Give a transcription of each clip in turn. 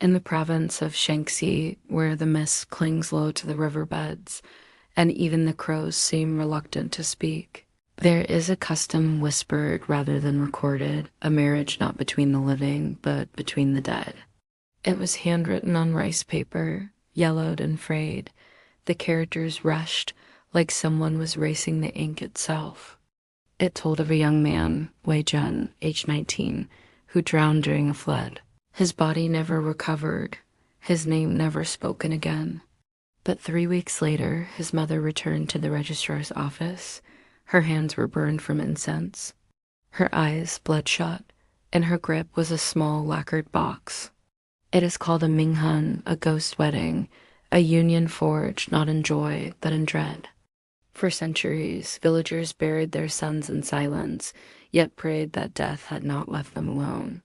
In the province of Shanxi, where the mist clings low to the riverbeds, and even the crows seem reluctant to speak, there is a custom whispered rather than recorded, a marriage not between the living, but between the dead. It was handwritten on rice paper, yellowed and frayed. The characters rushed, like someone was racing the ink itself. It told of a young man, Wei Jun, age 19, who drowned during a flood. His body never recovered, his name never spoken again. But 3 weeks later, his mother returned to the registrar's office. Her hands were burned from incense, her eyes bloodshot, and her grip was a small lacquered box. It is called a minghun, a ghost wedding, a union forged not in joy, but in dread. For centuries, villagers buried their sons in silence, yet prayed that death had not left them alone.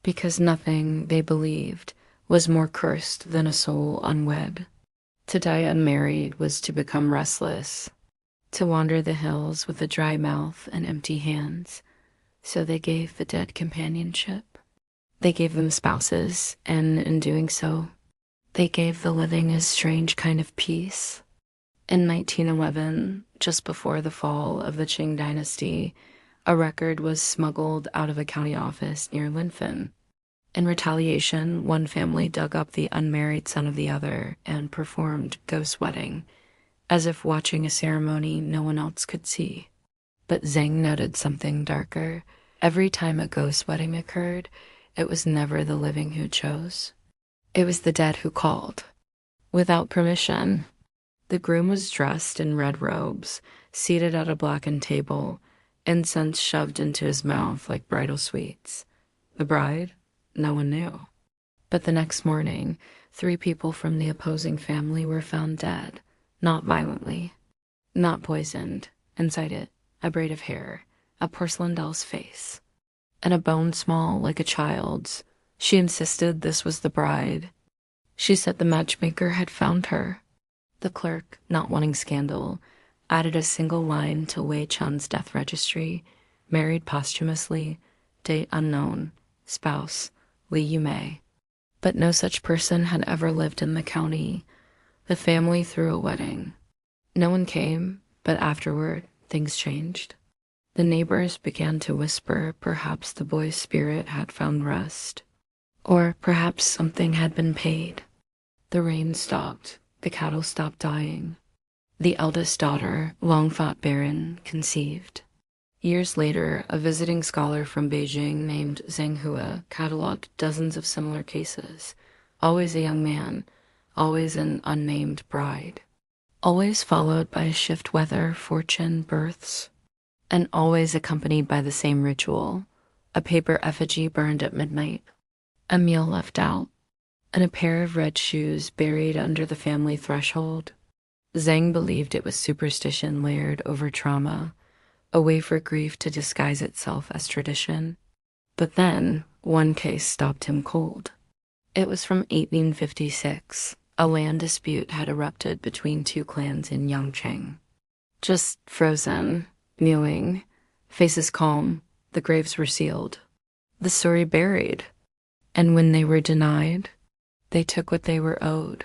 Because nothing, they believed, was more cursed than a soul unwed. To die unmarried was to become restless, to wander the hills with a dry mouth and empty hands. So they gave the dead companionship. They gave them spouses, and in doing so, they gave the living a strange kind of peace. In 1911, just before the fall of the Qing dynasty, a record was smuggled out of a county office near Linfen. In retaliation, one family dug up the unmarried son of the other and performed ghost wedding, as if watching a ceremony no one else could see. But Zhang noted something darker. Every time a ghost wedding occurred, it was never the living who chose. It was the dead who called. Without permission, the groom was dressed in red robes, seated at a blackened table, incense shoved into his mouth like bridal sweets. The bride? No one knew. But the next morning, 3 people from the opposing family were found dead, not violently, not poisoned. Inside it, a braid of hair, a porcelain doll's face, and a bone small like a child's. She insisted this was the bride. She said the matchmaker had found her. The clerk, not wanting scandal, added a single line to Wei Chun's death registry: married posthumously, date unknown, spouse Li Yumei. But no such person had ever lived in the county. The family threw a wedding. No one came, but afterward, things changed. The neighbors began to whisper perhaps the boy's spirit had found rest, or perhaps something had been paid. The rain stopped, the cattle stopped dying. The eldest daughter, long thought barren, conceived. Years later, a visiting scholar from Beijing named Zheng Hua cataloged dozens of similar cases. Always a young man, always an unnamed bride, always followed by a shift weather, fortune, births, and always accompanied by the same ritual: a paper effigy burned at midnight, a meal left out, and a pair of red shoes buried under the family threshold. Zhang believed it was superstition layered over trauma, a way for grief to disguise itself as tradition. But then, one case stopped him cold. It was from 1856. A land dispute had erupted between 2 clans in Yangcheng. Just frozen, kneeling, faces calm, the graves were sealed, the story buried. And when they were denied, they took what they were owed.